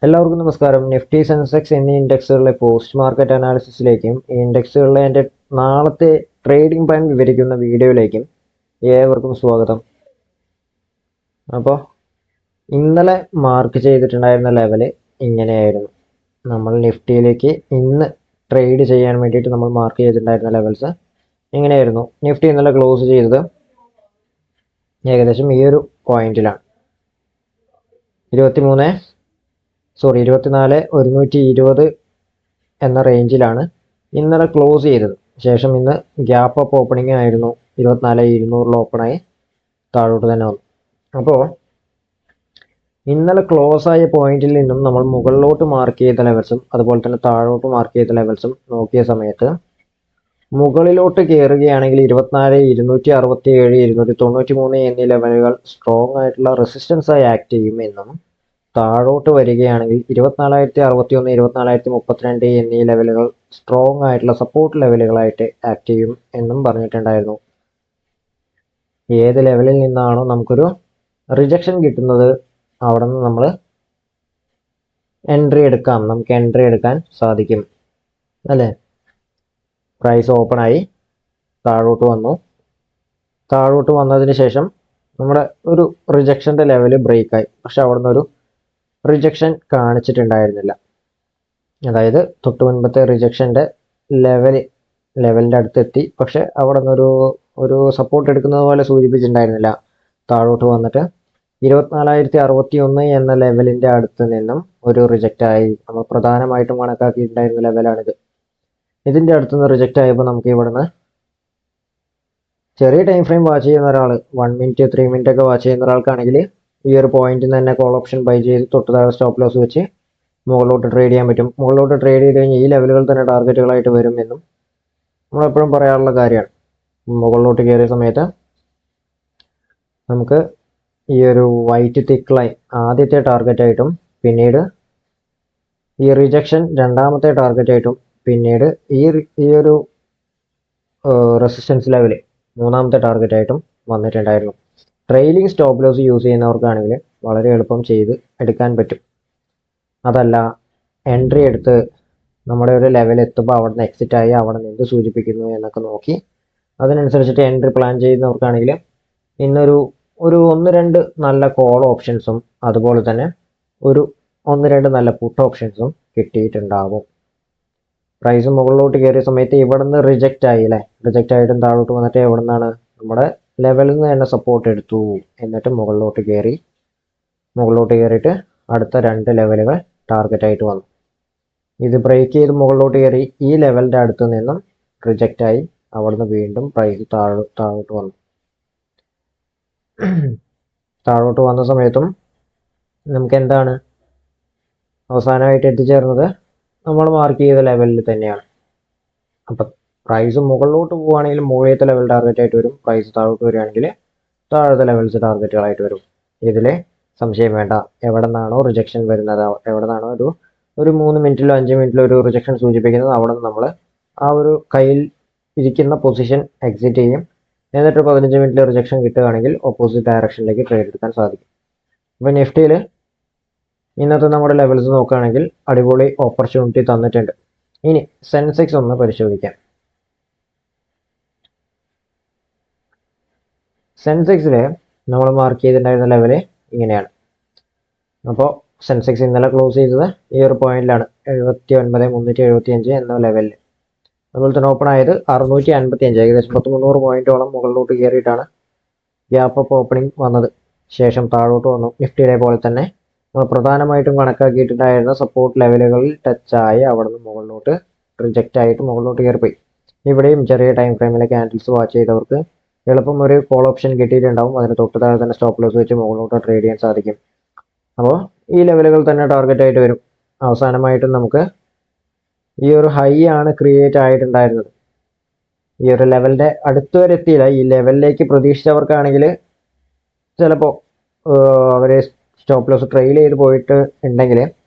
എല്ലാവർക്കും നമസ്കാരം. Nifty, Sensex എന്നീ ഇൻഡെക്സുകളിലെ പോസ്റ്റ് മാർക്കറ്റ് അനാലിസിസിലേക്കും ഈ ഇൻഡെക്സുകളിലെ എൻ്റെ നാളത്തെ ട്രേഡിംഗ് പ്ലാൻ വിവരിക്കുന്ന വീഡിയോയിലേക്കും ഏവർക്കും സ്വാഗതം. അപ്പോൾ ഇന്നലെ മാർക്ക് ചെയ്തിട്ടുണ്ടായിരുന്ന ലെവല് ഇങ്ങനെയായിരുന്നു. നമ്മൾ നിഫ്റ്റിയിലേക്ക് ഇന്ന് ട്രേഡ് ചെയ്യാൻ വേണ്ടിയിട്ട് നമ്മൾ മാർക്ക് ചെയ്തിട്ടുണ്ടായിരുന്ന ലെവൽസ് ഇങ്ങനെയായിരുന്നു. നിഫ്റ്റി ഇന്നലെ ക്ലോസ് ചെയ്തത് ഏകദേശം ഈ ഒരു പോയിന്റിലാണ്. 24,120 എന്ന റേഞ്ചിലാണ് ഇന്നലെ ക്ലോസ് ചെയ്തത്. ശേഷം ഇന്ന് ഗ്യാപ്പ് അപ്പ് ഓപ്പണിംഗ് ആയിരുന്നു. 24,200 ഓപ്പണായി താഴോട്ട് തന്നെ വന്നു. അപ്പോൾ ഇന്നലെ ക്ലോസ് ആയ പോയിന്റിൽ നിന്നും നമ്മൾ മുകളിലോട്ട് മാർക്ക് ചെയ്ത ലെവൽസും അതുപോലെ തന്നെ താഴോട്ട് മാർക്ക് ചെയ്ത ലെവൽസും നോക്കിയ സമയത്ത് മുകളിലോട്ട് കയറുകയാണെങ്കിൽ 24,267, 293 എന്നീ ലെവലുകൾ സ്ട്രോങ് ആയിട്ടുള്ള റെസിസ്റ്റൻസ് ആയി ആക്ട് ചെയ്യും എന്നും, താഴോട്ട് വരികയാണെങ്കിൽ 24,061, 24,032 എന്നീ ലെവലുകൾ സ്ട്രോങ് ആയിട്ടുള്ള സപ്പോർട്ട് ലെവലുകളായിട്ട് ആക്ട് ചെയ്യും എന്നും പറഞ്ഞിട്ടുണ്ടായിരുന്നു. ഏത് ലെവലിൽ നിന്നാണോ നമുക്കൊരു റിജക്ഷൻ കിട്ടുന്നത് അവിടെ നിന്ന് നമ്മൾ നമുക്ക് എൻട്രി എടുക്കാൻ സാധിക്കും അല്ലേ. പ്രൈസ് ഓപ്പൺ ആയി താഴോട്ട് വന്നതിന് ശേഷം നമ്മുടെ ഒരു റിജക്ഷൻ്റെ ലെവല് ബ്രേക്കായി. പക്ഷെ അവിടെ നിന്നൊരു റിജക്ഷൻ കാണിച്ചിട്ടുണ്ടായിരുന്നില്ല. അതായത് തൊട്ട് മുൻപത്തെ റിജക്ഷൻ്റെ ലെവലിൻ്റെ അടുത്തെത്തി, പക്ഷെ അവിടെ നിന്നൊരു സപ്പോർട്ട് എടുക്കുന്നത് പോലെ സൂചിപ്പിച്ചിട്ടുണ്ടായിരുന്നില്ല. താഴോട്ട് വന്നിട്ട് 24,061 എന്ന ലെവലിൻ്റെ അടുത്ത് നിന്നും ഒരു റിജക്റ്റായി. നമ്മൾ പ്രധാനമായിട്ടും കണക്കാക്കിയിട്ടുണ്ടായിരുന്ന ലെവലാണിത്. ഇതിൻ്റെ അടുത്തുനിന്ന് റിജക്റ്റ് ആയപ്പോൾ നമുക്ക് ഇവിടുന്ന് ചെറിയ ടൈം ഫ്രെയിം വാച്ച് ചെയ്യുന്ന ഒരാൾ, 1 മിനിറ്റ് 3 മിനിറ്റ് ഒക്കെ വാച്ച് ചെയ്യുന്ന ഒരാൾക്കാണെങ്കിൽ ഈ ഒരു പോയിന്റിൽ തന്നെ കോൾ ഓപ്ഷൻ ബൈ ചെയ്ത് തൊട്ട് താഴെ സ്റ്റോപ്പ് ലോസ് വെച്ച് മുകളിലോട്ട് ട്രേഡ് ചെയ്യാൻ പറ്റും. മുകളിലോട്ട് ട്രേഡ് ചെയ്ത് കഴിഞ്ഞാൽ ഈ ലെവലുകൾ തന്നെ ടാർഗറ്റുകളായിട്ട് വരും എന്നും നമ്മളെപ്പോഴും പറയാറുള്ള കാര്യമാണ്. മുകളിലോട്ട് കയറിയ സമയത്ത് നമുക്ക് ഈ ഒരു വൈറ്റ് തിക്ക് ലൈൻ ആദ്യത്തെ ടാർഗറ്റായിട്ടും, പിന്നീട് ഈ റിജക്ഷൻ രണ്ടാമത്തെ ടാർഗറ്റായിട്ടും, പിന്നീട് ഈ ഒരു റെസിസ്റ്റൻസ് ലെവൽ മൂന്നാമത്തെ ടാർഗറ്റായിട്ടും വന്നിട്ടുണ്ടായിരുന്നു. ട്രെയിലിംഗ് സ്റ്റോപ്പ് ലോസ് യൂസ് ചെയ്യുന്നവർക്കാണെങ്കിൽ വളരെ എളുപ്പം ചെയ്ത് എടുക്കാൻ പറ്റും. അതല്ല, എൻട്രി എടുത്ത് നമ്മുടെ ഒരു ലെവൽ എത്തുമ്പോൾ അവിടെ നിന്ന് എക്സിറ്റ് ആയി അവിടെ നിന്ന് എന്ത് സൂചിപ്പിക്കുന്നു എന്നൊക്കെ നോക്കി അതിനനുസരിച്ചിട്ട് എൻട്രി പ്ലാൻ ചെയ്യുന്നവർക്കാണെങ്കിൽ ഇന്നൊരു 1-2 നല്ല കോൾ ഓപ്ഷൻസും അതുപോലെ തന്നെ 1-2 നല്ല പുട്ട് ഓപ്ഷൻസും കിട്ടിയിട്ടുണ്ടാവും. പ്രൈസ് മുകളിലോട്ട് കയറിയ സമയത്ത് ഇവിടെ നിന്ന് റിജക്റ്റ് ആയിട്ടും താഴോട്ട് വന്നിട്ട് എവിടെ നിന്നാണ് നമ്മുടെ ലെവലിൽ നിന്ന് തന്നെ സപ്പോർട്ട് എടുത്തു. എന്നിട്ട് മുകളിലോട്ട് കയറിയിട്ട് അടുത്ത 2 ലെവലുകൾ ടാർഗറ്റായിട്ട് വന്നു. ഇത് ബ്രേക്ക് ചെയ്ത് മുകളിലോട്ട് കയറി ഈ ലെവലിൻ്റെ അടുത്ത് നിന്നും റിജക്റ്റ് ആയി അവിടുന്ന് വീണ്ടും പ്രൈസ് താഴോട്ട് വന്നു. താഴോട്ട് വന്ന സമയത്തും നമുക്ക് എന്താണ് അവസാനമായിട്ട് എത്തിച്ചേർന്നത് നമ്മൾ മാർക്ക് ചെയ്ത ലെവലിൽ തന്നെയാണ്. അപ്പം പ്രൈസ് മുകളിലോട്ട് പോവുകയാണെങ്കിൽ മുകളിലത്തെ ലെവൽ ടാർഗറ്റ് ആയിട്ട് വരും. പ്രൈസ് താഴോട്ട് വരികയാണെങ്കിൽ താഴത്തെ ലെവൽസ് ടാർഗറ്റുകളായിട്ട് വരും. ഇതിൽ സംശയം വേണ്ട. എവിടെ നിന്നാണോ റിജക്ഷൻ വരുന്നത്, എവിടെ നിന്നാണോ ഒരു 3 മിനിറ്റിലോ 5 മിനിറ്റിലോ ഒരു റിജക്ഷൻ സൂചിപ്പിക്കുന്നത്, അവിടെ നിന്ന് നമ്മൾ ആ ഒരു കയ്യിൽ ഇരിക്കുന്ന പൊസിഷൻ എക്സിറ്റ് ചെയ്യും. എന്നിട്ട് 15 മിനിറ്റിൽ റിജക്ഷൻ കിട്ടുകയാണെങ്കിൽ ഓപ്പോസിറ്റ് ഡയറക്ഷനിലേക്ക് ട്രേഡ് എടുക്കാൻ സാധിക്കും. അപ്പോൾ നിഫ്റ്റിയിൽ ഇന്നത്തെ നമ്മുടെ ലെവൽസ് നോക്കുകയാണെങ്കിൽ അടിപൊളി ഓപ്പർച്യൂണിറ്റി തന്നിട്ടുണ്ട്. ഇനി സെൻസെക്സ് ഒന്ന് പരിശോധിക്കാം. സെൻസെക്സിൽ നമ്മൾ മാർക്ക് ചെയ്തിട്ടുണ്ടായിരുന്ന ലെവല് ഇങ്ങനെയാണ്. അപ്പോൾ സെൻസെക്സ് ഇന്നലെ ക്ലോസ് ചെയ്തത് ഈ ഒരു പോയിന്റിലാണ്, 79,375 എന്ന ലെവലിൽ. അതുപോലെ തന്നെ ഓപ്പൺ ആയത് 655, ഏകദേശം 300 പോയിന്റോളം മുകളിലോട്ട് കയറിയിട്ടാണ് ഗ്യാപ്പ് അപ്പ് ഓപ്പണിംഗ് വന്നത്. ശേഷം താഴോട്ട് വന്നു. നിഫ്റ്റിയിലെ പോലെ തന്നെ നമ്മൾ പ്രധാനമായിട്ടും കണക്കാക്കിയിട്ടുണ്ടായിരുന്ന സപ്പോർട്ട് ലെവലുകളിൽ ടച്ചായി അവിടെ നിന്ന് മുകളിലോട്ട് റിജക്റ്റ് ആയിട്ട് മുകളിലോട്ട് കയറിപ്പോയി. ഇവിടെയും ചെറിയ ടൈം ഫ്രെയിമിലെ ക്യാൻഡിൽസ് വാച്ച് ചെയ്തവർക്ക് എളുപ്പം ഒരു കോൾ ഓപ്ഷൻ കിട്ടിയിട്ടുണ്ടാവും. അതിന് തൊട്ട് താഴെ തന്നെ സ്റ്റോപ്പ് ലോസ് വെച്ച് മുകളിലോട്ട് ട്രേഡ് ചെയ്യാൻ സാധിക്കും. അപ്പോൾ ഈ ലെവലുകൾ തന്നെ ടാർഗറ്റ് ആയിട്ട് വരും. അവസാനമായിട്ടും നമുക്ക് ഈ ഒരു ഹൈ ആണ് ക്രിയേറ്റ് ആയിട്ടുണ്ടായിരുന്നത്. ഈ ഒരു ലെവലിൻ്റെ അടുത്ത് വരെ എത്തിയില്ല. ഈ ലെവലിലേക്ക് പ്രതീക്ഷിച്ചവർക്കാണെങ്കിൽ ചിലപ്പോൾ അവരെ സ്റ്റോപ്പ് ലോസ് ട്രെയിൽ ചെയ്ത് പോയിട്ട് ഉണ്ടെങ്കിൽ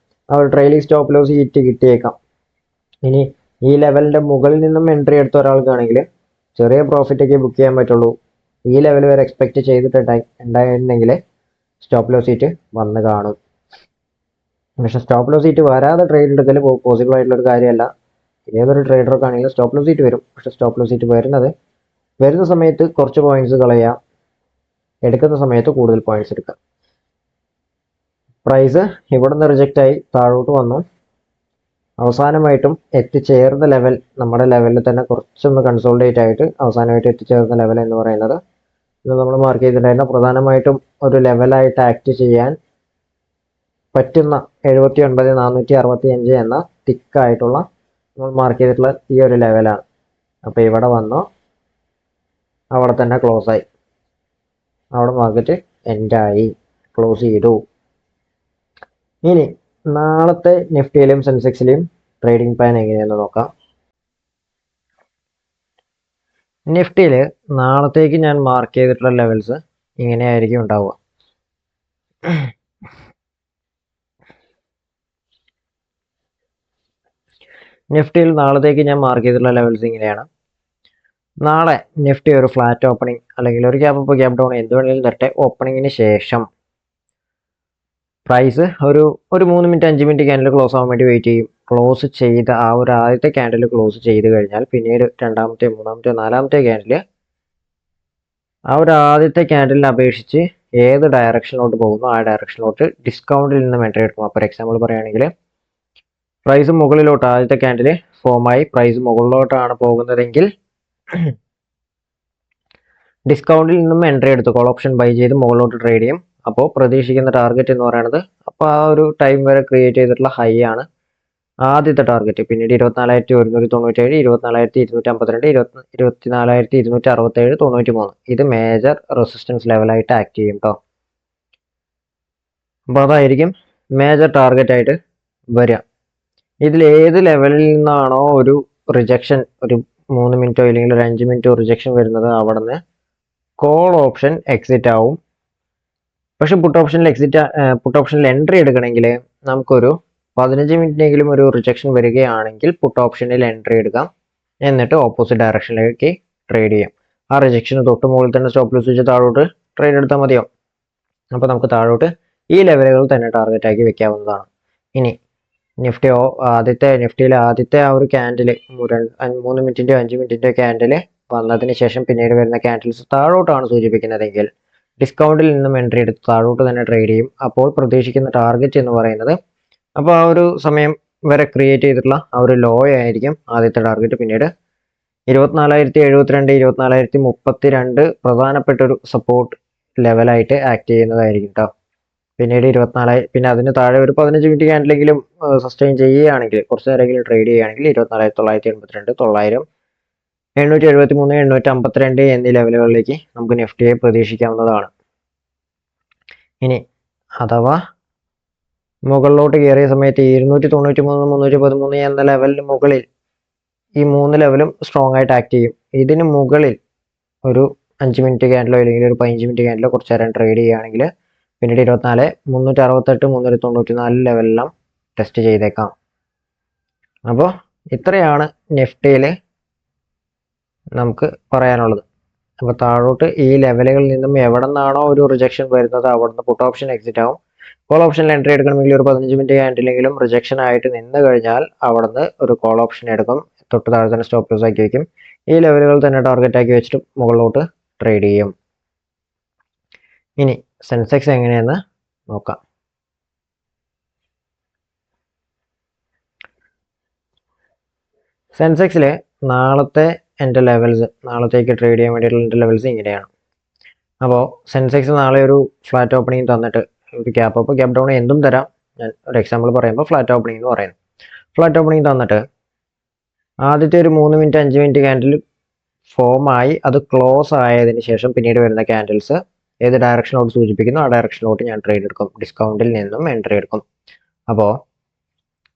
അവർ ട്രെയിലിംഗ് സ്റ്റോപ്പ് ലോസ് ഹിറ്റ് കിട്ടിയേക്കാം. ഇനി ഈ ലെവലിൻ്റെ മുകളിൽ നിന്നും എൻട്രി എടുത്ത ഒരാൾക്കാണെങ്കിൽ ചെറിയ പ്രോഫിറ്റൊക്കെ ബുക്ക് ചെയ്യാൻ പറ്റുള്ളൂ. ഈ ലെവൽ വരെ എക്സ്പെക്റ്റ് ചെയ്തിട്ടുണ്ടായിരുന്നെങ്കിൽ സ്റ്റോപ്പ് ലോസ് ഹിറ്റ് വന്ന് കാണും. പക്ഷെ സ്റ്റോപ്പ് ലോസ് സീറ്റ് വരാതെ ട്രേഡ് എടുക്കൽ പോസിബിൾ ആയിട്ടുള്ള ഒരു കാര്യമല്ല. ഏതൊരു ട്രേഡർക്ക് ആണെങ്കിലും സ്റ്റോപ്പ് ലോസ് സീറ്റ് വരും. പക്ഷെ സ്റ്റോപ്പ് ലോസ് സീറ്റ് വരുന്ന സമയത്ത് കുറച്ച് പോയിന്റ്സ് കളയാം, എടുക്കുന്ന സമയത്ത് കൂടുതൽ പോയിന്റ്സ് എടുക്കാം. പ്രൈസ് ഇവിടെ നിന്ന് റിജക്റ്റ് ആയി താഴോട്ട് വന്നു. അവസാനമായിട്ടും എത്തിച്ചേർന്ന ലെവൽ നമ്മുടെ ലെവലിൽ തന്നെ കുറച്ചൊന്ന് കൺസോളിഡേറ്റ് ആയിട്ട് അവസാനമായിട്ട് എത്തിച്ചേർന്ന ലെവൽ എന്ന് പറയുന്നത് ഇത് നമ്മൾ മാർക്ക് ചെയ്തിട്ടുണ്ടായിരുന്ന പ്രധാനമായിട്ടും ഒരു ലെവലായിട്ട് ആക്ട് ചെയ്യാൻ പറ്റുന്ന 79,465 എന്ന തിക്കായിട്ടുള്ള നമ്മൾ മാർക്ക് ചെയ്തിട്ടുള്ള ഈ ഒരു ലെവലാണ്. അപ്പോൾ ഇവിടെ വന്നു, അവിടെ തന്നെ ക്ലോസ് ആയി, അവിടെ മാർക്കറ്റ് എൻഡായി, ക്ലോസ് ചെയ്തു. ഇനി നാളത്തെ നിഫ്റ്റിയിലും സെൻസെക്സിലെയും ട്രേഡിംഗ് പ്ലാൻ എങ്ങനെയാണെന്ന് നോക്കാം. നിഫ്റ്റിയിൽ നാളത്തേക്ക് ഞാൻ മാർക്ക് ചെയ്തിട്ടുള്ള ലെവൽസ് ഇങ്ങനെയായിരിക്കും ഉണ്ടാവുക. നിഫ്റ്റിയിൽ നാളത്തേക്ക് ഞാൻ മാർക്ക് ചെയ്തിട്ടുള്ള ലെവൽസ് ഇങ്ങനെയാണ്. നാളെ നിഫ്റ്റി ഒരു ഫ്ലാറ്റ് ഓപ്പണിംഗ് അല്ലെങ്കിൽ ഒരു ഗ്യാപ്പ് അപ്പ് ഗ്യാപ്പ് ഡൗൺ എന്ത് വേണമെങ്കിലും തരട്ടെ, ഓപ്പണിങ്ങിന് ശേഷം പ്രൈസ് ഒരു 3 മിനിറ്റ് 5 മിനിറ്റ് ക്യാൻഡിൽ ക്ലോസ് ആവാൻ വേണ്ടി വെയിറ്റ് ചെയ്യും. ക്ലോസ് ചെയ്ത ആ ഒരു ആദ്യത്തെ ക്യാൻഡിൽ ക്ലോസ് ചെയ്ത് കഴിഞ്ഞാൽ പിന്നീട് രണ്ടാമത്തെ, മൂന്നാമത്തെ, നാലാമത്തെ ക്യാൻഡിൽ ആ ഒരു ആദ്യത്തെ ക്യാൻഡിലിനെ അപേക്ഷിച്ച് ഏത് ഡയറക്ഷനിലോട്ട് പോകുന്നു ആ ഡയറക്ഷനിലോട്ട് ഡിസ്കൗണ്ടിൽ നിന്ന് എൻട്രി എടുക്കും. ഫോർ എക്സാമ്പിൾ പറയുകയാണെങ്കിൽ പ്രൈസ് മുകളിലോട്ട് ആദ്യത്തെ ക്യാൻഡിൽ ഫോമായി പ്രൈസ് മുകളിലോട്ടാണ് പോകുന്നതെങ്കിൽ ഡിസ്കൗണ്ടിൽ നിന്നും എൻട്രി എടുത്ത് കോൾ ഓപ്ഷൻ ബൈ ചെയ്ത് മുകളിലോട്ട് ട്രേഡ് ചെയ്യും. അപ്പോൾ പ്രതീക്ഷിക്കുന്ന ടാർഗറ്റ് എന്ന് പറയുന്നത് അപ്പോൾ ആ ഒരു ടൈം വരെ ക്രിയേറ്റ് ചെയ്തിട്ടുള്ള ഹൈ ആണ് ആദ്യത്തെ ടാർഗറ്റ്. പിന്നീട് 24,197, 24,252, 24,267, 93 ഇത് മേജർ റെസിസ്റ്റൻസ് ലെവലായിട്ട് ആക്ട് ചെയ്യും കേട്ടോ. അപ്പോൾ അതായിരിക്കും മേജർ ടാർഗറ്റ് ആയിട്ട് വരിക. ഇതിൽ ഏത് ലെവലിൽ നിന്നാണോ ഒരു റിജക്ഷൻ, ഒരു 3 മിനിറ്റോ ഇല്ലെങ്കിൽ ഒരു 5 മിനിറ്റോ റിജക്ഷൻ വരുന്നത് അവിടെ നിന്ന് കോൾ ഓപ്ഷൻ എക്സിറ്റ് ആവും. പക്ഷെ പുട്ട് ഓപ്ഷനിൽ എൻട്രി എടുക്കണമെങ്കിൽ നമുക്കൊരു 15 മിനിറ്റിനെങ്കിലും ഒരു റിജക്ഷൻ വരികയാണെങ്കിൽ പുട്ട് ഓപ്ഷനിൽ എൻട്രി എടുക്കാം, എന്നിട്ട് ഓപ്പോസിറ്റ് ഡയറക്ഷനിലേക്ക് ട്രേഡ് ചെയ്യാം. ആ റിജക്ഷന് തൊട്ട് മുകളിൽ തന്നെ സ്റ്റോപ്പ് ലോസ് വെച്ച് താഴോട്ട് ട്രേഡ് എടുത്താൽ മതിയാവും. അപ്പോൾ നമുക്ക് താഴോട്ട് ഈ ലെവലുകൾ തന്നെ ടാർഗറ്റ് ആക്കി വെക്കാവുന്നതാണ്. ഇനി നിഫ്റ്റിയിലെ ആദ്യത്തെ ആ ഒരു ക്യാൻഡിൽ 3 മിനിറ്റിൻ്റെയോ 5 മിനിറ്റിൻ്റെയോ ക്യാൻഡിൽ വന്നതിന് ശേഷം പിന്നീട് വരുന്ന ക്യാൻഡിൽസ് താഴോട്ടാണ് സൂചിപ്പിക്കുന്നതെങ്കിൽ ഡിസ്കൗണ്ടിൽ നിന്നും എൻട്രി എടുത്ത് താഴോട്ട് തന്നെ ട്രേഡ് ചെയ്യും. അപ്പോൾ പ്രതീക്ഷിക്കുന്ന ടാർഗറ്റ് എന്ന് പറയുന്നത് അപ്പോൾ ആ ഒരു സമയം വരെ ക്രിയേറ്റ് ചെയ്തിട്ടുള്ള ആ ഒരു ലോ ആയിരിക്കും ആദ്യത്തെ ടാർഗറ്റ്. പിന്നീട് 24,072, 24,032 പ്രധാനപ്പെട്ട ഒരു സപ്പോർട്ട് ലെവലായിട്ട് ആക്ട് ചെയ്യുന്നതായിരിക്കും കേട്ടോ. പിന്നീട് 24, പിന്നെ അതിന് താഴെ ഒരു 15 മിനിറ്റ് ക്യാൻഡിലെങ്കിലും സസ്റ്റെയിൻ ചെയ്യുകയാണെങ്കിൽ, കുറച്ച് നേരമെങ്കിലും ട്രേഡ് ചെയ്യുകയാണെങ്കിൽ 24,982, 900, 873, 852 എന്നീ ലെവലുകളിലേക്ക് നമുക്ക് നിഫ്റ്റിയെ പ്രതീക്ഷിക്കാവുന്നതാണ്. ഇനി അഥവാ മുകളിലോട്ട് കയറിയ സമയത്ത് 293, 313 എന്ന ലെവലിന് മുകളിൽ ഈ 3 ലെവലും സ്ട്രോങ് ആയിട്ട് ആക്ട് ചെയ്യും. ഇതിന് മുകളിൽ ഒരു 5 മിനിറ്റ് ക്യാൻഡിലോ അല്ലെങ്കിൽ ഒരു 15 മിനിറ്റ് ക്യാൻഡിലോ കുറച്ച് നേരം ട്രേഡ് ചെയ്യുകയാണെങ്കിൽ പിന്നീട് 24, 368, 394 ലെവലെല്ലാം ടെസ്റ്റ് ചെയ്തേക്കാം. അപ്പോൾ ഇത്രയാണ് നിഫ്റ്റിയിൽ നമുക്ക് പറയാനുള്ളത്. അപ്പോൾ താഴോട്ട് ഈ ലെവലുകളിൽ നിന്നും എവിടെ നിന്നാണോ ഒരു റിജക്ഷൻ വരുന്നത് അവിടെ നിന്ന് പുട്ട് ഓപ്ഷൻ എക്സിറ്റ് ആവും. കോൾ ഓപ്ഷനിൽ എൻട്രി എടുക്കണമെങ്കിൽ ഒരു 15 മിനിറ്റ് ക്യാൻഡിലെങ്കിലും റിജക്ഷൻ ആയിട്ട് നിന്ന് കഴിഞ്ഞാൽ അവിടെ നിന്ന് ഒരു കോൾ ഓപ്ഷൻ എടുക്കും, തൊട്ട് താഴെ തന്നെ സ്റ്റോപ്പ് ലോസ് ആക്കി വയ്ക്കും. ഈ ലെവലുകൾ തന്നെ ടാർഗറ്റ് ആക്കി വെച്ചിട്ട് മുകളിലോട്ട് ട്രേഡ് ചെയ്യും. ഇനി സെൻസെക്സ് എങ്ങനെയെന്ന് നോക്കാം. സെൻസെക്സിൽ നാളത്തെ എൻ്റെ ലെവൽസ്, നാളത്തേക്ക് ട്രേഡ് ചെയ്യാൻ വേണ്ടിയിട്ടുള്ള എൻ്റെ ലെവൽസ് ഇങ്ങനെയാണ്. അപ്പോൾ സെൻസെക്സ് നാളെ ഒരു ഫ്ലാറ്റ് ഓപ്പണിംഗ് തന്നിട്ട് ഒരു ഗ്യാപ്പ് അപ്പ് ഗ്യാപ്പ് ഡൗൺ എന്തും തരാം. ഞാൻ ഒരു എക്സാമ്പിൾ പറയുമ്പോൾ ഫ്ലാറ്റ് ഓപ്പണിംഗ് എന്ന് പറയുന്നു. ഫ്ലാറ്റ് ഓപ്പണിംഗ് തന്നിട്ട് ആദ്യത്തെ ഒരു 3 മിനിറ്റ് 5 മിനിറ്റ് ക്യാൻഡിൽ ഫോമായി അത് ക്ലോസ് ആയതിനു ശേഷം പിന്നീട് വരുന്ന ക്യാൻഡിൽസ് ഏത് ഡയറക്ഷനിലോട്ട് സൂചിപ്പിക്കുന്നു ആ ഡയറക്ഷനിലോട്ട് ഞാൻ ട്രേഡ് എടുക്കും, ഡിസ്കൗണ്ടിൽ നിന്നും എൻട്രി എടുക്കും. അപ്പോൾ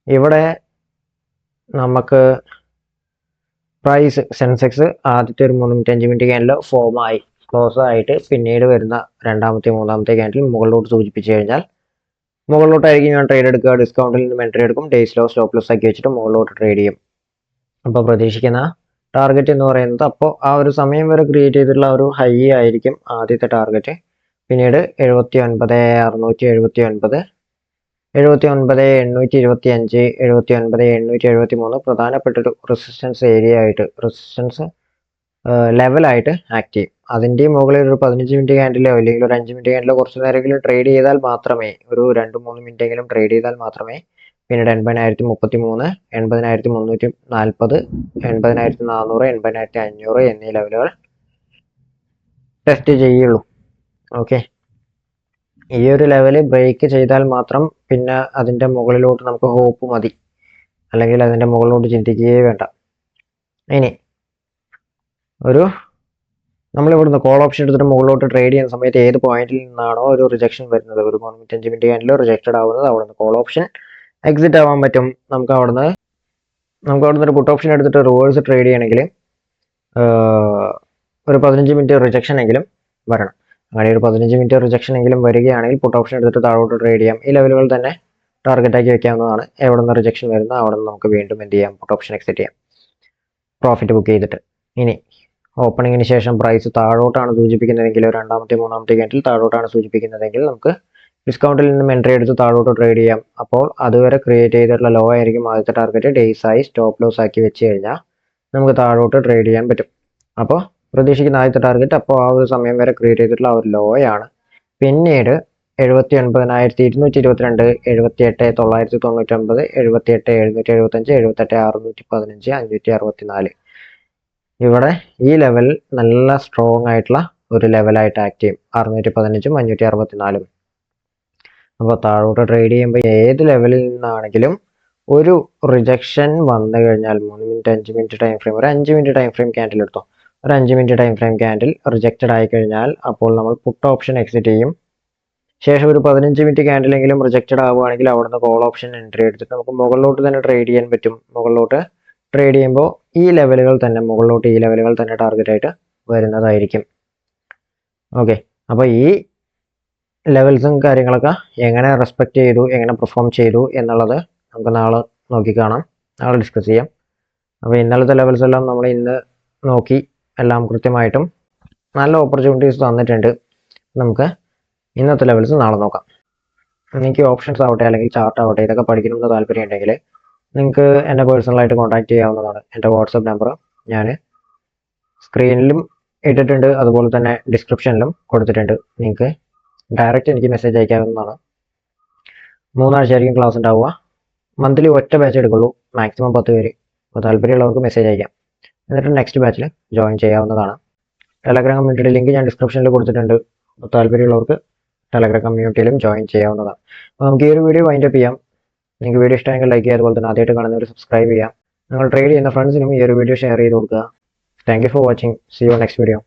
ഇവിടെ നമുക്ക് പ്രൈസ് സെൻസെക്സ് ആദ്യത്തെ ഒരു 3 മിനിറ്റ് 5 മിനിറ്റ് ക്യാൻഡിൽ ഫോമായി ക്ലോസ് ആയിട്ട് പിന്നീട് വരുന്ന രണ്ടാമത്തെ മൂന്നാമത്തെ ക്യാൻഡിൽ മുകളിലോട്ട് സൂചിപ്പിച്ചു കഴിഞ്ഞാൽ മുകളിലോട്ടായിരിക്കും ഞാൻ ട്രേഡ് എടുക്കുക, ഡിസ്കൗണ്ടിൽ നിന്നും എൻട്രി എടുക്കും, ഡേയ്സ് ലോ സ്റ്റോപ്പ് ലോസ് ആക്കി വെച്ചിട്ട് മുകളിലോട്ട് ട്രേഡ് ചെയ്യും. അപ്പോൾ പ്രതീക്ഷിക്കുന്ന ടാർഗറ്റ് എന്ന് പറയുന്നത് അപ്പോൾ ആ ഒരു സമയം വരെ ക്രിയേറ്റ് ചെയ്തിട്ടുള്ള ഒരു ഹൈ ആയിരിക്കും ആദ്യത്തെ ടാർഗറ്റ്. പിന്നീട് 79,679, 79,825, 79,873 പ്രധാനപ്പെട്ടൊരു റെസിസ്റ്റൻസ് ഏരിയ ആയിട്ട്, റെസിസ്റ്റൻസ് ലെവലായിട്ട് ആക്ട് ചെയ്യും. അതിൻ്റെ മുകളിൽ ഒരു 15 മിനിറ്റ് ക്യാൻഡിലോ അല്ലെങ്കിൽ ഒരു 5 മിനിറ്റ് ക്യാൻഡിലോ കുറച്ച് നേരമെങ്കിലും ട്രേഡ് ചെയ്താൽ മാത്രമേ, ഒരു 2-3 മിനിറ്റെങ്കിലും ട്രേഡ് ചെയ്താൽ മാത്രമേ പിന്നീട് 80,033, 80,340, 80,400, 80,500 എന്നീ ലെവലുകൾ ടെസ്റ്റ് ചെയ്യുള്ളൂ. ഓക്കെ, ഈ ഒരു ലെവല് ബ്രേക്ക് ചെയ്താൽ മാത്രം പിന്നെ അതിൻ്റെ മുകളിലോട്ട് നമുക്ക് ഹോപ്പ് മതി, അല്ലെങ്കിൽ അതിൻ്റെ മുകളിലോട്ട് ചിന്തിക്കുകയേ വേണ്ട. ഇനി നമ്മളിവിടുന്ന് കോൾ ഓപ്ഷൻ എടുത്തിട്ട് മുകളിലോട്ട് ട്രേഡ് ചെയ്യുന്ന സമയത്ത് ഏത് പോയിന്റിൽ നിന്നാണോ ഒരു റിജക്ഷൻ വരുന്നത്, ഒരു 3-5 മിനിറ്റ് ക്യാൻഡിൽ റിജക്റ്റഡ് ആവുന്നത്, അവിടുന്ന് കോൾ ഓപ്ഷൻ എക്സിറ്റ് ആവാൻ പറ്റും. നമുക്ക് അവിടുന്ന് ഒരു പുട്ട് ഓപ്ഷൻ എടുത്തിട്ട് റിവേഴ്സ് ട്രേഡ് ചെയ്യണമെങ്കിൽ ഒരു 15 മിനിറ്റ് റിജക്ഷൻ എങ്കിലും വരണം. അങ്ങനെ ഒരു 15 മിനിറ്റ് റിജക്ഷൻ എങ്കിലും വരികയാണെങ്കിൽ പുട്ട് ഓപ്ഷൻ എടുത്തിട്ട് താഴോട്ട് ട്രേഡ് ചെയ്യാം. ഈ ലെവലുകൾ തന്നെ ടാർഗറ്റാക്കി വെക്കാവുന്നതാണ്. എവിടെ നിന്ന് റിജക്ഷൻ വരുന്ന അവിടെ നിന്ന് നമുക്ക് വീണ്ടും എന്ത് ചെയ്യാം, പുട്ട് ഓപ്ഷൻ എക്സിറ്റ് ചെയ്യാം, പ്രോഫിറ്റ് ബുക്ക് ചെയ്തിട്ട്. ഇനി ഓപ്പണിങ്ങിന് ശേഷം പ്രൈസ് താഴോട്ടാണ് സൂചിപ്പിക്കുന്നതെങ്കിൽ, രണ്ടാമത്തെ മൂന്നാമത്തെ ക്യാൻഡിൽ താഴോട്ടാണ് സൂചിപ്പിക്കുന്നതെങ്കിൽ നമുക്ക് ഡിസ്കൗണ്ടിൽ നിന്നും എൻട്രി എടുത്ത് താഴോട്ട് ട്രേഡ് ചെയ്യാം. അപ്പോൾ അതുവരെ ക്രിയേറ്റ് ചെയ്തിട്ടുള്ള ലോ ആയിരിക്കും ആദ്യത്തെ ടാർഗറ്റ്. ഡേയ്സ് ആയി സ്റ്റോപ്പ് ലോസ് ആക്കി വെച്ച് കഴിഞ്ഞാൽ നമുക്ക് താഴോട്ട് ട്രേഡ് ചെയ്യാൻ പറ്റും. അപ്പോൾ പ്രതീക്ഷിക്കുന്ന ആദ്യത്തെ ടാർഗറ്റ് അപ്പോൾ ആ ഒരു സമയം വരെ ക്രിയേറ്റ് ചെയ്തിട്ടുള്ള ഒരു ലോയാണ്. പിന്നീട് 79,222, 78,999, 78,775, 78,615, 564 ഇവിടെ ഈ ലെവൽ നല്ല സ്ട്രോങ് ആയിട്ടുള്ള ഒരു ലെവലായിട്ട് ആക്ട് ചെയ്യും. 615, 564. അപ്പോൾ താഴോട്ട് ട്രേഡ് ചെയ്യുമ്പോൾ ഏത് ലെവലിൽ നിന്നാണെങ്കിലും ഒരു റിജക്ഷൻ വന്നു കഴിഞ്ഞാൽ 3 മിനിറ്റ് 5 മിനിറ്റ് ടൈം ഫ്രെയിം, ഒരു 5 മിനിറ്റ് ടൈം ഫ്രെയിം ക്യാൻഡിൽ എടുത്തോ, ഒരു 5 minute time frame candle rejected ആയി കഴിഞ്ഞാൽ അപ്പോൾ നമ്മൾ പുട്ട് ഓപ്ഷൻ എക്സിറ്റ് ചെയ്യും. ശേഷം ഒരു 15 മിനിറ്റ് ക്യാൻഡിലെങ്കിലും റിജക്റ്റഡ് ആവുകയാണെങ്കിൽ അവിടുന്ന് കോൾ ഓപ്ഷൻ എൻട്രി എടുത്തിട്ട് നമുക്ക് മുകളിലോട്ട് തന്നെ ട്രേഡ് ചെയ്യാൻ പറ്റും. മുകളിലോട്ട് ട്രേഡ് ചെയ്യുമ്പോൾ ഈ ലെവലുകൾ തന്നെ ടാർഗറ്റ് ആയിട്ട് വരുന്നതായിരിക്കും. ഓക്കെ, അപ്പോൾ ഈ ലെവൽസും കാര്യങ്ങളൊക്കെ എങ്ങനെ റെസ്പെക്ട് ചെയ്തു, എങ്ങനെ പെർഫോം ചെയ്തു എന്നുള്ളത് നമുക്ക് നാളെ നോക്കി കാണാം, നാളെ ഡിസ്കസ് ചെയ്യാം. അപ്പോൾ ഇന്നലത്തെ ലെവൽസ് എല്ലാം നമ്മൾ ഇന്ന് നോക്കി എല്ലാം കൃത്യമായിട്ടും നല്ല ഓപ്പർച്യൂണിറ്റീസ് തന്നിട്ടുണ്ട്. നമുക്ക് ഇന്നത്തെ ലെവൽസ് നാളെ നോക്കാം. നിങ്ങൾക്ക് ഓപ്ഷൻസ് ആവട്ടെ അല്ലെങ്കിൽ ചാർട്ട് ആവട്ടെ ഇതൊക്കെ പഠിക്കണമെന്ന് താല്പര്യം ഉണ്ടെങ്കിൽ നിങ്ങൾക്ക് എന്നെ പേഴ്സണലായിട്ട് കോൺടാക്ട് ചെയ്യാവുന്നതാണ്. എൻ്റെ വാട്സപ്പ് നമ്പർ ഞാൻ സ്ക്രീനിലും ഇട്ടിട്ടുണ്ട്, അതുപോലെ തന്നെ ഡിസ്ക്രിപ്ഷനിലും കൊടുത്തിട്ടുണ്ട്. നിങ്ങൾക്ക് ഡയറക്റ്റ് എനിക്ക് മെസ്സേജ് അയക്കാവുന്നതാണ്. 3 ആഴ്ചയായിരിക്കും ക്ലാസ് ഉണ്ടാവുക. മന്ത്ലി ഒറ്റ ബാച്ച് എടുക്കുള്ളൂ, മാക്സിമം 10 പേര്. അപ്പോൾ താല്പര്യമുള്ളവർക്ക് മെസ്സേജ് അയക്കാം, എന്നിട്ട് നെക്സ്റ്റ് ബാച്ചിൽ ജോയിൻ ചെയ്യാവുന്നതാണ്. ടെലഗ്രാം കമ്മ്യൂണിറ്റിയുടെ ലിങ്ക് ഞാൻ ഡിസ്ക്രിപ്ഷനിൽ കൊടുത്തിട്ടുണ്ട്. അപ്പോൾ താല്പര്യമുള്ളവർക്ക് ടെലഗ്രാം കമ്മ്യൂണിറ്റിയിലും ജോയിൻ ചെയ്യാവുന്നതാണ്. അപ്പോൾ നമുക്ക് ഈ ഒരു വീഡിയോ വൈൻഡപ്പ് ചെയ്യാം. നിങ്ങൾക്ക് വീഡിയോ ഇഷ്ടമെങ്കിൽ ലൈക്ക് ചെയ്യുക, അതുപോലെ തന്നെ ആദ്യമായിട്ട് കാണുന്നവർ സബ്സ്ക്രൈബ് ചെയ്യുക. നിങ്ങൾ ട്രേഡ് ചെയ്യുന്ന ഫ്രണ്ട്സിനും ഈ ഒരു വീഡിയോ ഷെയർ ചെയ്ത് കൊടുക്കുക. Thank you for watching. See you next video.